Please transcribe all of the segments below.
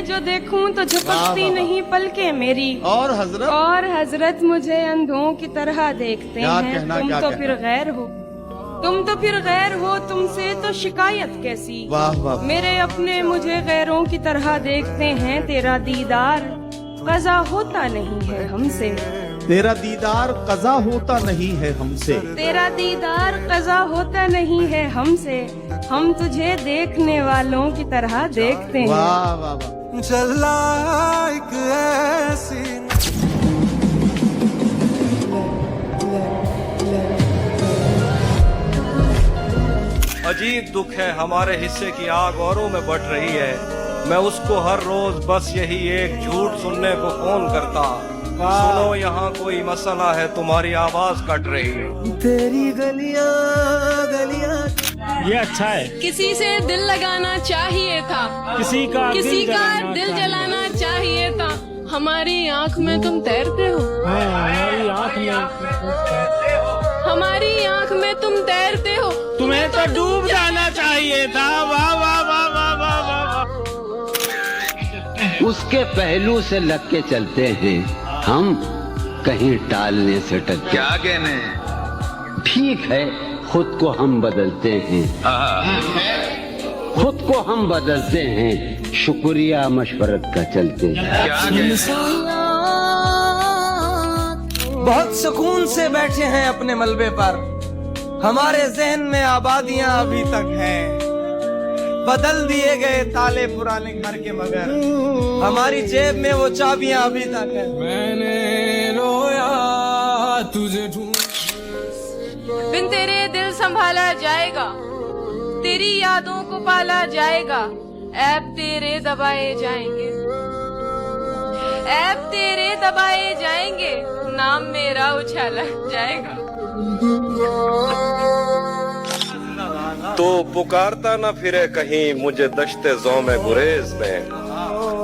मैं जो देखूं तो झपकती नहीं पलकें मेरी। और हजरत मुझे अंधों की तरह देखते हैं। तुम तो फिर गैर हो, तुम तो फिर गैर हो, तुमसे तो शिकायत कैसी। वाह वाह। मेरे अपने मुझे गैरों की तरह देखते हैं। तेरा दीदार कज़ा होता नहीं है हमसे। तेरा दीदार कज़ा होता नहीं है हमसे। तेरा दीदार कज़ा होता नहीं है हमसे। हम तुझे देखने वालों की तरह देखते हैं। वाह वाह वाह। चला एक ऐसी अजीब दुख है, हमारे हिस्से की आग औरों में बढ़ रही है। मैं उसको हर रोज बस यही एक झूठ सुनने को फोन करता। सुनो यहाँ कोई मसला है, तुम्हारी आवाज कट रही है। तेरी गलियां गलियां। ये अच्छा है। किसी से दिल लगाना चाहिए था, किसी का दिल जलाना चाहिए था। हमारी आँख में तुम तैरते हो, हमारी आँख में, हमारी आँख में तुम तैरते हो। तुम्हें तो डूब जाना चाहिए था। वाह वाह वाह वाह वाह वाह। उसके पहलू से लग के चलते हैं हम, कहीं टालने से टक। क्या कहने? ठीक है, खुद को हम बदलते हैं, खुद को हम बदलते हैं, शुक्रिया मशवरत का चलते हैं। क्या कहने? बहुत सुकून से बैठे हैं अपने मलबे पर। हमारे जहन में आबादियां अभी तक हैं। बदल दिए गए ताले पुराने घर के, मगर हमारी जेब में वो चाबियां अभी तक हैं। मैंने रोया तुझे बिन तेरे दिल संभाला जाएगा, तेरी यादों को पाला जाएगा। ऐब तेरे दबाए जाएंगे, ऐब तेरे दबाए जाएंगे। नाम मेरा उछाला जाएगा। तो पुकारता न फिरे कहीं मुझे दश्ते ज़ौमे गुरेज में।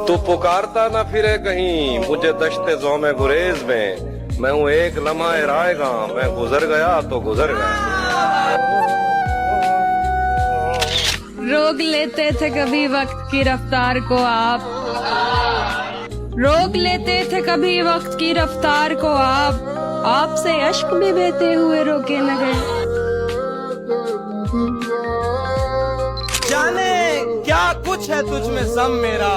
तो पुकारता न फिरे कहीं मुझे दश्ते ज़ौमे गुरेज में। मैं हूँ एक लम्हा रायगा, मैं गुजर गया तो गुजर गया। रोक लेते थे कभी वक्त की रफ्तार को आप, रोक लेते थे कभी वक्त की रफ्तार को आप। आपसे अश्क भी बहते हुए रोके न गए। जाने क्या कुछ है तुझ में सम मेरा,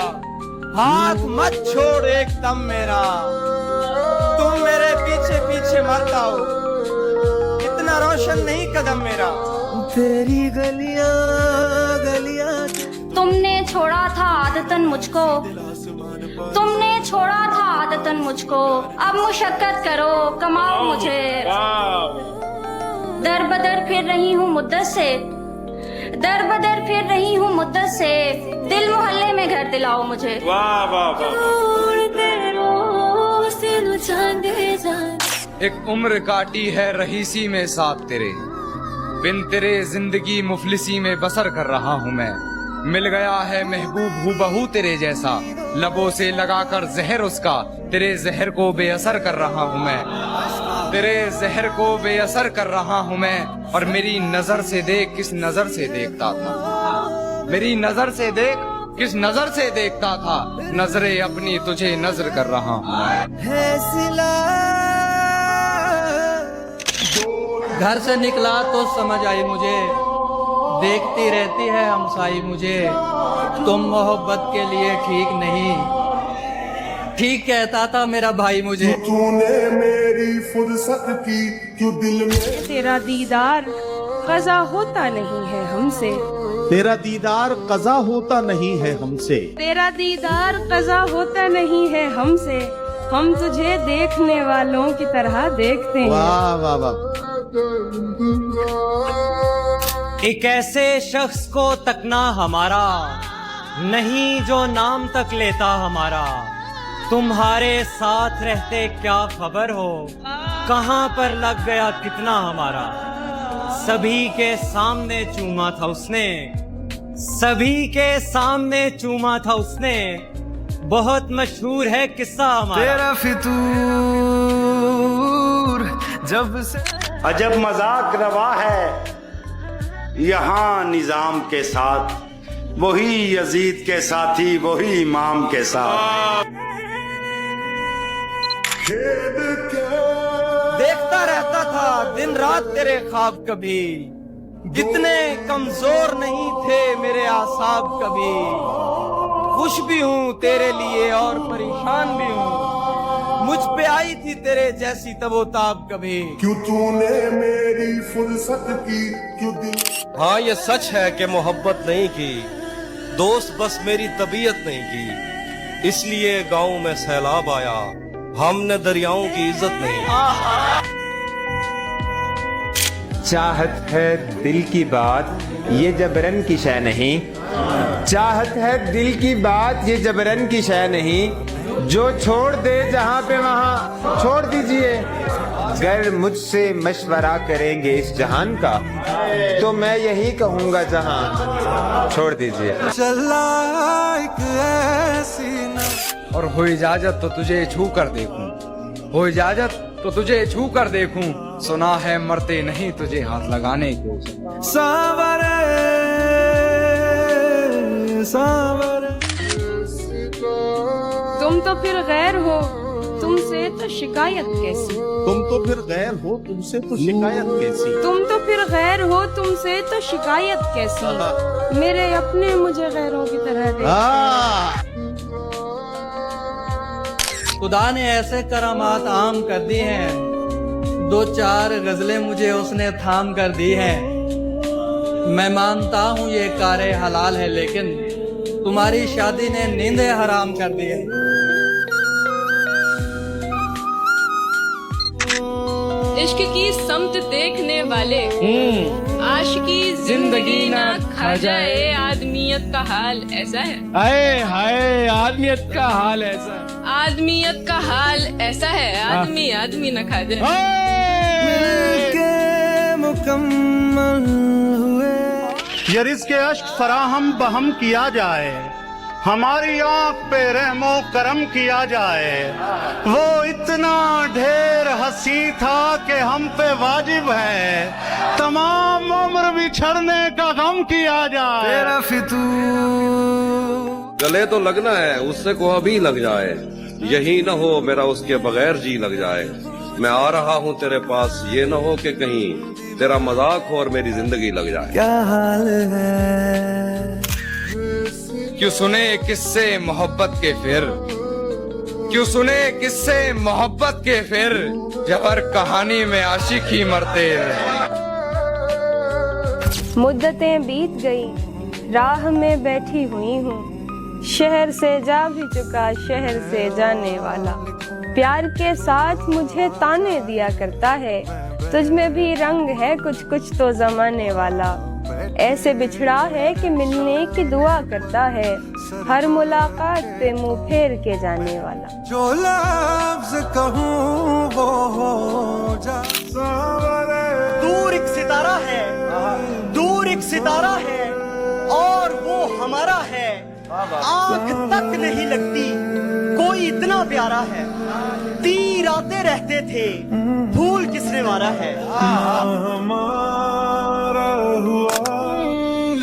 हाथ मत छोड़ एक दम मेरा। तुम मेरे पीछे पीछे मरता हो, इतना रोशन नहीं कदम मेरा। तेरी गलियां गलियां। तुमने छोड़ा था आदतन मुझको, तुमने छोड़ा था आदतन मुझको। अब मुशक्कत करो कमाओ मुझे। दर बदर फिर रही हूँ मुद्दत से, दर बदर फिर रही हूँ मुद्दत से। दिल मोहल्ले में घर दिलाओ मुझे। वाह वाह वाह। एक उम्र काटी है रहीसी में साथ तेरे, बिन तेरे जिंदगी मुफलिसी में बसर कर रहा हूँ मैं। मिल गया है महबूब हूबहू तेरे जैसा, लबों से लगाकर जहर उसका, तेरे जहर को बेअसर कर रहा हूँ मैं। तेरे जहर को बेअसर कर रहा हूँ मैं। और मेरी नजर से देख किस नजर से देखता था, मेरी नजर से देख किस नजर से देखता था। नजरे अपनी तुझे नजर कर रहा हूँ मैं। घर से निकला तो समझ आई मुझे, देखती रहती है हमसाई मुझे। तुम मोहब्बत के लिए ठीक नहीं, ठीक कहता था मेरा भाई मुझे। तूने मेरी फुर्सत की क्यों दिल में। तेरा दीदार कज़ा होता नहीं है हमसे। तेरा दीदार कज़ा होता नहीं है हमसे। तेरा दीदार कज़ा होता नहीं है हमसे। हम तुझे देखने वालों की तरह देखते हैं। वाह वाह वाह। एक ऐसे शख्स को तकना हमारा नहीं जो नाम तक लेता हमारा। तुम्हारे साथ रहते क्या खबर हो, कहाँ पर लग गया कितना हमारा। सभी के सामने चूमा था उसने, सभी के सामने चूमा था उसने। बहुत मशहूर है किस्सा हमारा। तेरा फितूर जब से अजब मजाक रवा है यहाँ निजाम के साथ। वही यजीद के साथी, वही इमाम के साथ। देखता रहता था दिन रात तेरे ख्वाब कभी, कितने कमजोर नहीं थे मेरे आसाब कभी। खुश भी हूँ तेरे लिए और परेशान भी हूँ, मुझ पे आई थी तेरे जैसी तबोताब कभी। क्यों तूने मेरी फुर्सत की, क्यों दिल। हाँ ये सच है कि मोहब्बत नहीं की, दोस्त बस मेरी तबीयत नहीं की, इसलिए गाँव में सैलाब आया, हमने दरियाओं की इज्जत नहीं। चाहत है दिल की बात, ये जबरन की शय नहीं। चाहत है दिल की बात, ये जबरन की शय नहीं। जो छोड़ दे जहाँ पे वहाँ छोड़ दीजिए। अगर मुझसे मशवरा करेंगे इस जहान का, तो मैं यही कहूँगा जहाँ छोड़ दीजिए। और हो इजाजत तो तुझे छू कर देखूं, हो इजाजत तो तुझे छू कर देखूं। सुना है मरते नहीं तुझे हाथ लगाने को। सावरे सावरे। तुम तो फिर गैर हो, तुमसे तो शिकायत कैसी। तुम तो फिर गैर हो, तुमसे तो शिकायत कैसी। तुम तो फिर गैर हो, तुमसे तो शिकायत कैसी। मेरे अपने मुझे गैरों की तरह देखते। खुदा ने ऐसे करामात आम कर दी हैं, दो चार गजलें मुझे उसने थाम कर दी हैं। मैं मानता हूँ ये कारे हलाल है, लेकिन तुम्हारी शादी ने नींदें हराम कर दी है। इश्क की समत देखने वाले, आशिकी जिंदगी ना खा जाए, आदमियत का हाल ऐसा है। हाय हाय आदमियत का हाल ऐसा, आदमियत का हाल ऐसा है, आदमी आदमी न खा जाए। मिलके मुकम्मल हुए। ये रिज़्क़ अश्क फराहम बहम किया जाए, हमारी आँख पे रहमो करम किया जाए। वो इतना ढेर हंसी था कि हम पे वाजिब है, तमाम उम्र बिछड़ने का गम किया जाए। तेरा फितूर गले तो लगना है, उससे को अभी लग जाए, यही न हो मेरा उसके बगैर जी लग जाए। मैं आ रहा हूँ तेरे पास, ये न हो कि कहीं तेरा मजाक हो और मेरी जिंदगी लग जाए। क्या हाल है। क्यों सुने किस्से मोहब्बत के फिर, क्यों सुने किस्से मोहब्बत के फिर, जब हर कहानी में आशिक ही मरते रहे। मुद्दतें बीत गई, राह में बैठी हुई हूँ, शहर से जा भी चुका शहर से जाने वाला। प्यार के साथ मुझे ताने दिया करता है, तुझ में भी रंग है कुछ कुछ तो जमाने वाला। ऐसे बिछड़ा है कि मिलने की दुआ करता है, हर मुलाकात पे मुंह फेर के जाने वाला। जो लफ्ज़ कहूँ वो हो जा। दूर एक सितारा है, दूर एक सितारा है, और वो हमारा है। आंख तक नहीं लगती, कोई इतना प्यारा है। तीर आते रहते थे, भूल किसने मारा है।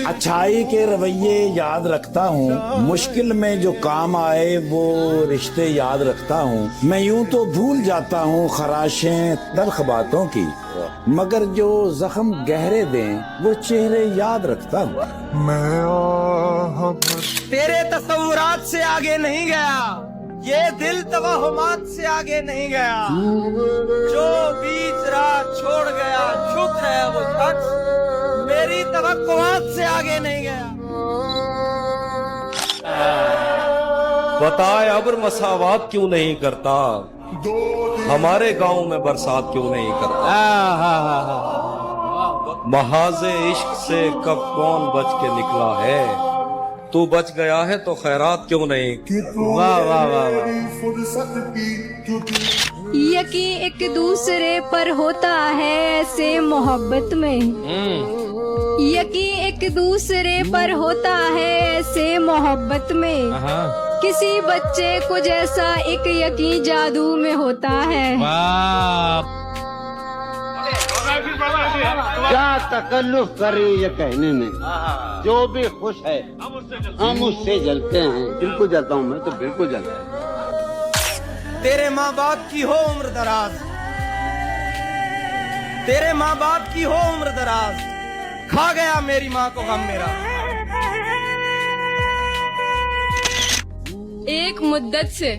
अच्छाई के रवैये याद रखता हूँ, मुश्किल में जो काम आए वो रिश्ते याद रखता हूँ। मैं यूं तो भूल जाता हूँ खराशें तल्ख बातों की, मगर जो जख्म गहरे दें वो चेहरे याद रखता हूँ। तेरे तस्वुरात से आगे नहीं गया, ये दिल तवहुमात से आगे नहीं गया। जो बीच राह छोड़ गया शुक्र है वो शख्स, मेरी तवक्कुआत से आगे नहीं गया। बताए अब्र मसावात क्यों नहीं करता, हमारे गांव में बरसात क्यों नहीं करता। महाजे इश्क से कब कौन बच के निकला है, तू बच गया है तो खैरात क्यों नहीं। वाह वाह वाह। यकीन एक दूसरे पर होता है ऐसे मोहब्बत में, यकीन एक दूसरे पर होता है ऐसे मोहब्बत में। किसी बच्चे को जैसा एक यकीन जादू में होता है। क्या तकल्लुफ करे ये कहने में, जो भी खुश है हम उससे जलते हैं। बिल्कुल जलता हूँ मैं तो, बिल्कुल जलता हूँ। तेरे माँ बाप की हो उम्र दराज, तेरे माँ बाप की हो उम्र दराज, खा गया मेरी माँ को गम मेरा। एक मुद्दत से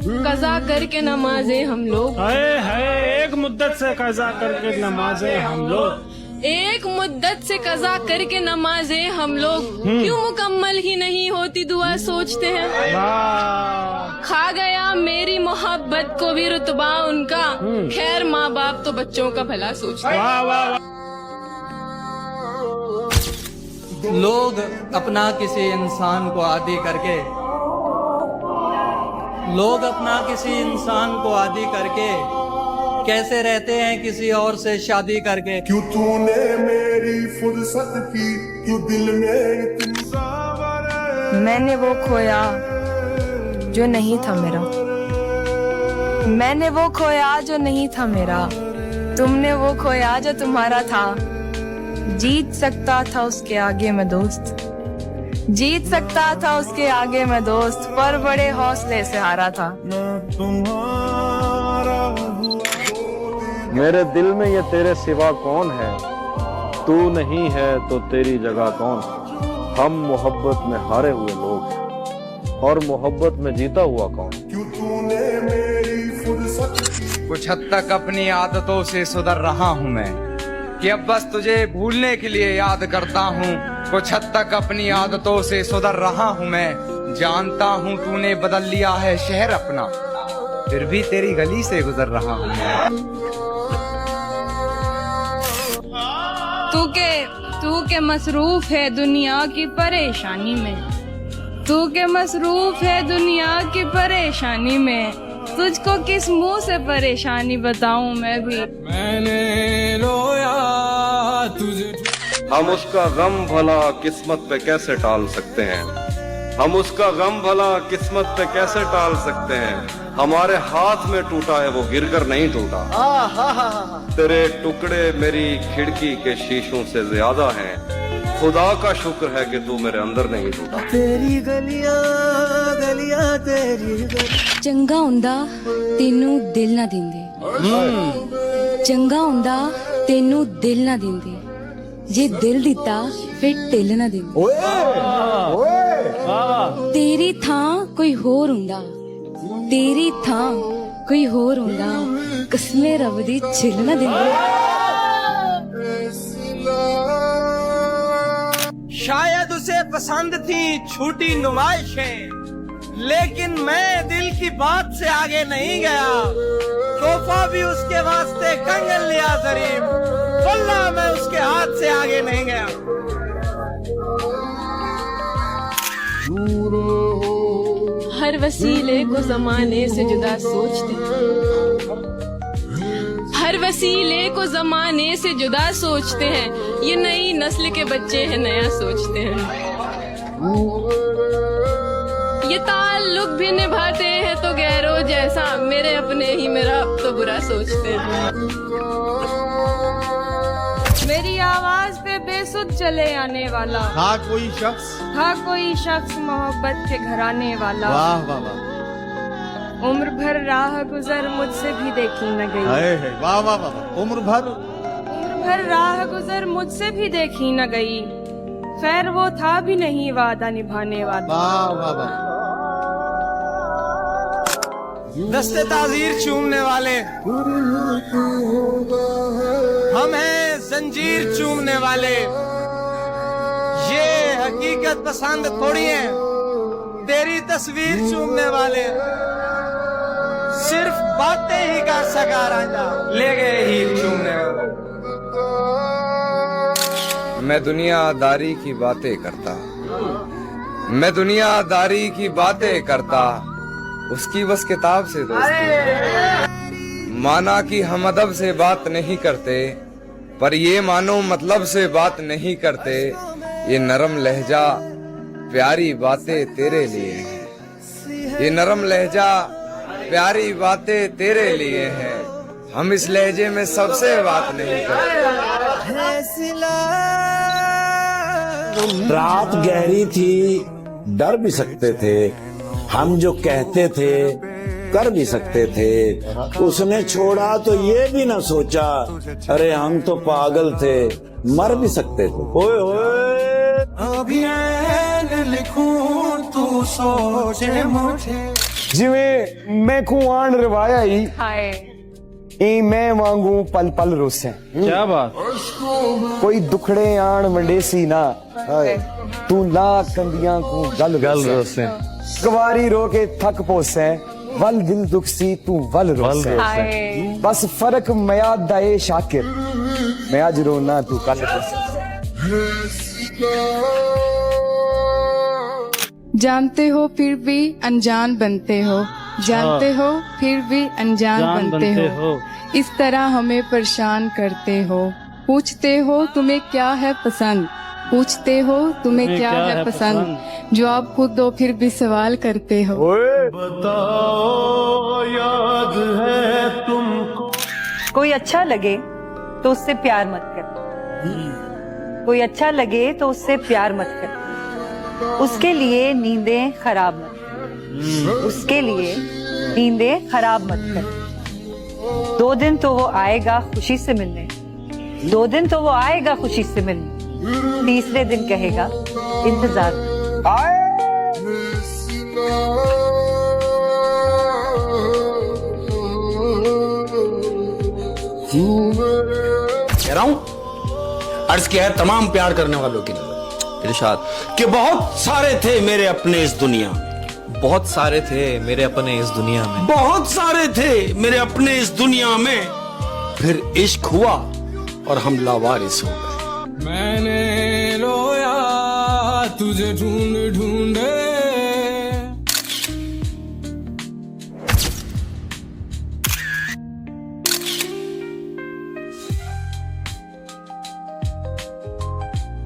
कज़ा करके नमाजे हम लोग, एक मुद्दत से कज़ा करके नमाजें हम लोग, एक मुद्दत से कज़ा करके नमाजे हम लोग, क्यों मुकम्मल ही नहीं होती दुआ सोचते हैं। खा गया मेरी मोहब्बत को भी रुतबा उनका, खैर माँ बाप तो बच्चों का भला सोचते हैं। लोग अपना किसी इंसान को आदी करके, लोग अपना किसी इंसान को आदी करके कैसे रहते हैं किसी और से शादी करके। क्यों तूने मेरी फुर्सत की, क्यों दिल में इतना। मैंने वो खोया जो नहीं था मेरा, मैंने वो खोया जो नहीं था मेरा, तुमने वो खोया जो तुम्हारा था। जीत सकता था उसके आगे मैं दोस्त, जीत सकता था उसके आगे मैं दोस्त, पर बड़े हौसले से हारा था। मेरे दिल में ये तेरे सिवा कौन है, तू नहीं है तो तेरी जगह कौन। हम मोहब्बत में हारे हुए लोग हैं और मोहब्बत में जीता हुआ कौन। क्यों तूने मेरी फुर्सत की। कुछ हद तक अपनी आदतों से सुधर रहा हूँ मैं, कि अब बस तुझे भूलने के लिए याद करता हूँ। कुछ हद तक अपनी आदतों से सुधर रहा हूँ मैं, जानता हूँ तूने बदल लिया है शहर अपना, फिर भी तेरी गली से गुजर रहा हूँ मैं। तू के मसरूफ है दुनिया की परेशानी में, तू के मसरूफ है दुनिया की परेशानी में, तुझको किस मुंह से परेशानी बताऊं मैं भी। मैंने रोया तुझे। हम उसका गम भला किस्मत पे कैसे टाल सकते हैं, हम उसका गम भला किस्मत पे कैसे टाल सकते हैं। हमारे हाथ में टूटा है वो गिरकर नहीं टूटा। तेरे टुकड़े मेरी खिड़की के शीशों से ज्यादा हैं, खुदा का शुक्र है कि तू मेरे अंदर नहीं टूटा। तेरी गलियां गलियां तेरी गलियां। चंगा हुंदा तेनू दिल ना दिंदे, चंगा हुंदा तेनू दिल ना दिंदे, जे दिल दिता फिर ढिल ना दिंदे। तेरी थां कोई होर हुंदा, तेरी थां कोई होर हुंदा, कसमे रब दी छिल ना दिंदे। शायद उसे पसंद थी छोटी नुमाइशें, लेकिन मैं दिल की बात से आगे नहीं गया। तोहफा भी उसके वास्ते कंगन लिया जरीब, वल्लाह मैं उसके हाथ से आगे नहीं गया। हर वसीले को जमाने से जुदा सोचते हैं, हर वसीले को जमाने से जुदा सोचते हैं, ये नई नस्ल के बच्चे हैं नया सोचते हैं। ये ताल्लुक भी निभाते हैं तो गैरों जैसा, मेरे अपने ही मेरा अब तो बुरा सोचते हैं। मेरी आवाज पे बेसुध चले आने वाला था कोई शख्स, था कोई शख्स मोहब्बत के घराने वाला। वाह वाह वाह, उम्र भर राह गुजर मुझसे भी देखी न गई, वाह वाह वाह। उम्र भर राह गुजर मुझसे भी देखी न गई, खैर वो था भी नहीं वादा निभाने वाला। वाह वाह वाह। दस्ते ताजीर चूमने वाले हम हैं, जंजीर चूमने वाले। ये हकीकत पसंद थोड़ी है, तेरी तस्वीर चूमने वाले। सिर्फ बातें ही कर सका राजा, ले गए हीर चूमने वाले। मैं दुनियादारी की बातें करता, मैं दुनियादारी की बातें करता, उसकी बस किताब से दोस्ती। माना कि हम अदब से बात नहीं करते, पर ये मानो मतलब से बात नहीं करते। ये नरम लहजा प्यारी बातें तेरे लिए है, ये नरम लहजा प्यारी बातें तेरे लिए है। हम इस लहजे में सबसे बात नहीं करते, रात गहरी थी, डर भी सकते थे, हम जो कहते थे कर भी सकते थे। उसने छोड़ा तो ये भी ना सोचा, अरे हम तो पागल थे, मर भी सकते थे। ओए ओए जिਵੇਂ मैं खुआन रवाया ही ई मैं वांगू पल पल रोसे। क्या बात। कोई दुखड़े आन वंडेसी ना, तू ला कंदियां को गल रोसे। कवारी रो के थक पोसे, वल दिल दुख सी तू वल रोसे। बस फर्क मयाद दाए शाकिर, मैं आज रोना तू कल रोसे। जानते हो फिर भी अनजान बनते हो, जानते हो फिर भी अनजान बनते हो, इस तरह हमें परेशान करते हो। पूछते हो तुम्हें क्या है पसंद, पूछते हो तुम्हें क्या है पसंद, जवाब खुद दो फिर भी सवाल करते हो। बताओ याद है तुमको। कोई अच्छा लगे तो उससे प्यार मत कर, कोई अच्छा लगे तो उससे प्यार मत कर, उसके लिए नींदें खराब मत कर, उसके लिए नींदें खराब मत कर। 2 दिन तो वो आएगा खुशी से मिलने, 2 दिन तो वो आएगा खुशी से मिलने, तीसरे दिन कहेगा इंतजार। कह रहा हूं, अर्ज किया है तमाम प्यार करने वालों की नजर इरशाद कि बहुत सारे थे मेरे अपने इस दुनिया में, बहुत सारे थे मेरे अपने इस दुनिया में, बहुत सारे थे मेरे अपने इस दुनिया में, फिर इश्क हुआ और हम लावारिस हो गए। मैंने रोया तुझे ढूंढ